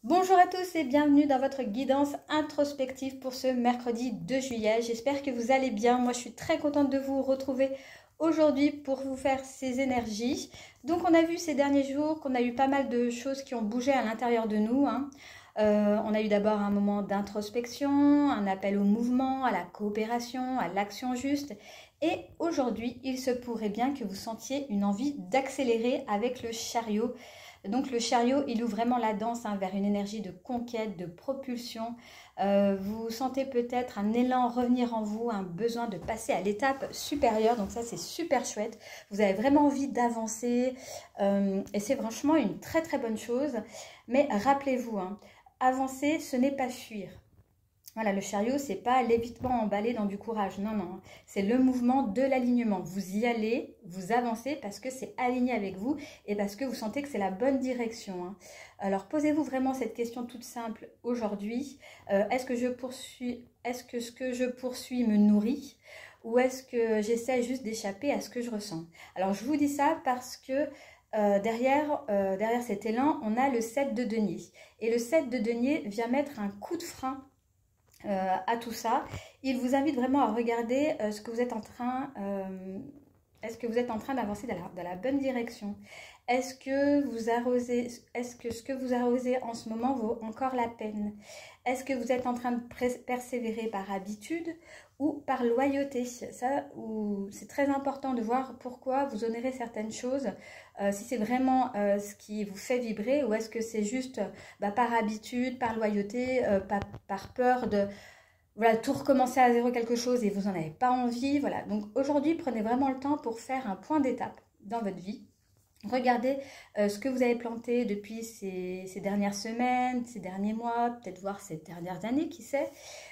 Bonjour à tous et bienvenue dans votre guidance introspective pour ce mercredi 2 juillet. J'espère que vous allez bien. Moi, je suis très contente de vous retrouver aujourd'hui pour vous faire ces énergies. Donc, on a vu ces derniers jours qu'on a eu pas mal de choses qui ont bougé à l'intérieur de nous. On a eu d'abord un moment d'introspection, un appel au mouvement, à la coopération, à l'action juste. Et aujourd'hui, il se pourrait bien que vous sentiez une envie d'accélérer avec le chariot. Donc le chariot, il ouvre vraiment la danse vers une énergie de conquête, de propulsion. Vous sentez peut-être un élan revenir en vous, un besoin de passer à l'étape supérieure. Donc ça, c'est super chouette. Vous avez vraiment envie d'avancer et c'est franchement une très très bonne chose. Mais rappelez-vous, avancer, ce n'est pas fuir. Voilà, le chariot, c'est pas l'évitement emballé dans du courage. Non, non. C'est le mouvement de l'alignement. Vous y allez, vous avancez parce que c'est aligné avec vous et parce que vous sentez que c'est la bonne direction. Alors, posez-vous vraiment cette question toute simple aujourd'hui. Est-ce que ce que je poursuis me nourrit ou est-ce que j'essaie juste d'échapper à ce que je ressens? Alors, je vous dis ça parce que derrière cet élan, on a le 7 de denier. Et le 7 de denier vient mettre un coup de frein à tout ça. Il vous invite vraiment à regarder ce que vous êtes en train, est-ce que vous êtes en train d'avancer dans la bonne direction? Est-ce que ce que vous arrosez en ce moment vaut encore la peine? Est-ce que vous êtes en train de persévérer par habitude ou par loyauté? Ça, c'est très important de voir pourquoi vous honorez certaines choses, si c'est vraiment ce qui vous fait vibrer ou est-ce que c'est juste par habitude, par loyauté, par peur de voilà, tout recommencer à zéro quelque chose et vous n'en avez pas envie. Voilà. Donc aujourd'hui, prenez vraiment le temps pour faire un point d'étape dans votre vie. Regardez ce que vous avez planté depuis ces dernières semaines, ces derniers mois, peut-être voir ces dernières années, qui sait.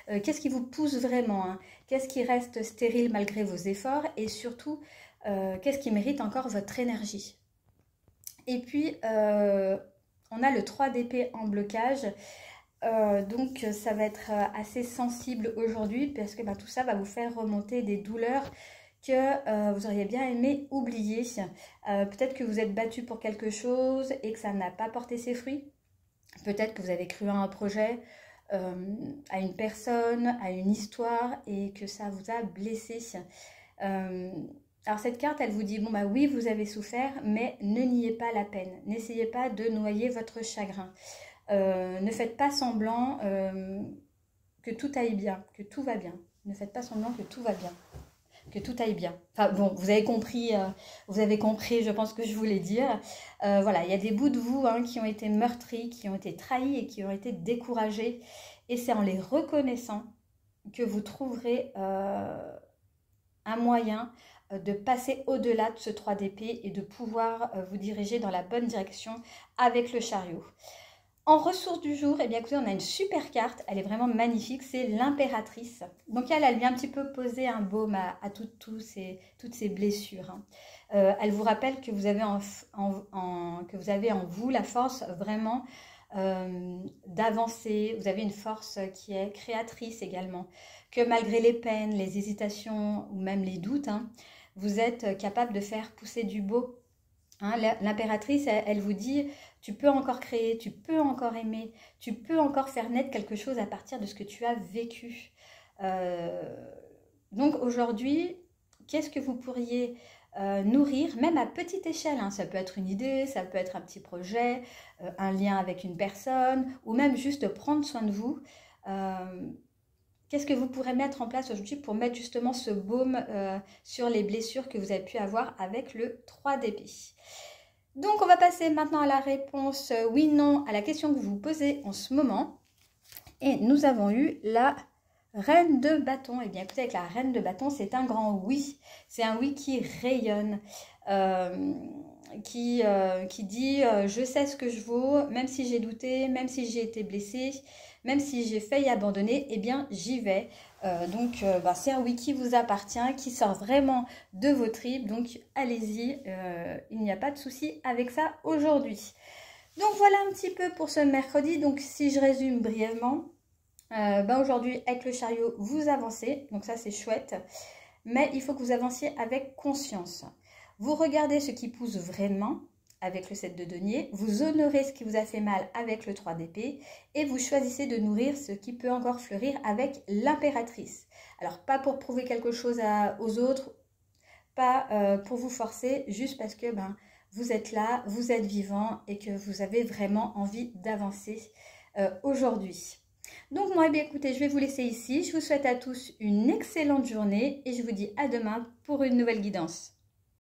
Qu'est-ce qui vous pousse vraiment, Qu'est-ce qui reste stérile malgré vos efforts et surtout, qu'est-ce qui mérite encore votre énergie? Et puis, on a le 3 d'épée en blocage. Donc ça va être assez sensible aujourd'hui parce que tout ça va vous faire remonter des douleurs que vous auriez bien aimé oublier. Peut-être que vous êtes battu pour quelque chose et que ça n'a pas porté ses fruits. Peut-être que vous avez cru à un projet, à une personne, à une histoire et que ça vous a blessé. Alors cette carte, elle vous dit, bon oui, vous avez souffert, mais ne niez pas la peine. N'essayez pas de noyer votre chagrin. Ne faites pas semblant que tout aille bien, que tout va bien. Ne faites pas semblant que tout va bien, que tout aille bien. Enfin bon, vous avez compris, je pense que je voulais dire. Voilà, il y a des bouts de vous qui ont été meurtris, qui ont été trahis et qui ont été découragés. Et c'est en les reconnaissant que vous trouverez un moyen de passer au-delà de ce 3 d'épée et de pouvoir vous diriger dans la bonne direction avec le chariot. En ressources du jour, eh bien écoutez, on a une super carte, elle est vraiment magnifique, c'est l'impératrice. Donc elle vient un petit peu poser un baume à toutes ces blessures. Elle vous rappelle que vous avez en vous la force vraiment d'avancer, vous avez une force qui est créatrice également, que malgré les peines, les hésitations ou même les doutes, vous êtes capable de faire pousser du beau. L'impératrice, elle vous dit, tu peux encore créer, tu peux encore aimer, tu peux encore faire naître quelque chose à partir de ce que tu as vécu. Donc aujourd'hui, qu'est-ce que vous pourriez nourrir, même à petite échelle, ça peut être une idée, ça peut être un petit projet, un lien avec une personne, ou même juste prendre soin de vous. Qu'est-ce que vous pourrez mettre en place aujourd'hui pour mettre justement ce baume sur les blessures que vous avez pu avoir avec le 3 d'épée? Donc on va passer maintenant à la réponse oui-non à la question que vous vous posez en ce moment. Et nous avons eu la reine de bâton. Et bien écoutez, avec la reine de bâton, c'est un grand oui. C'est un oui qui rayonne, qui dit je sais ce que je vaux, même si j'ai douté, même si j'ai été blessée, même si j'ai failli abandonner, eh bien j'y vais. Donc c'est un oui qui vous appartient, qui sort vraiment de vos tripes. Donc allez-y, il n'y a pas de souci avec ça aujourd'hui. Donc voilà un petit peu pour ce mercredi. Donc si je résume brièvement, aujourd'hui avec le chariot vous avancez, donc ça c'est chouette. Mais il faut que vous avanciez avec conscience. Vous regardez ce qui pousse vraiment, avec le 7 de denier, vous honorez ce qui vous a fait mal avec le 3 d'épée et vous choisissez de nourrir ce qui peut encore fleurir avec l'impératrice. Alors pas pour prouver quelque chose aux autres, pas pour vous forcer, juste parce que vous êtes là, vous êtes vivant et que vous avez vraiment envie d'avancer aujourd'hui. Donc moi, écoutez, je vais vous laisser ici. Je vous souhaite à tous une excellente journée et je vous dis à demain pour une nouvelle guidance.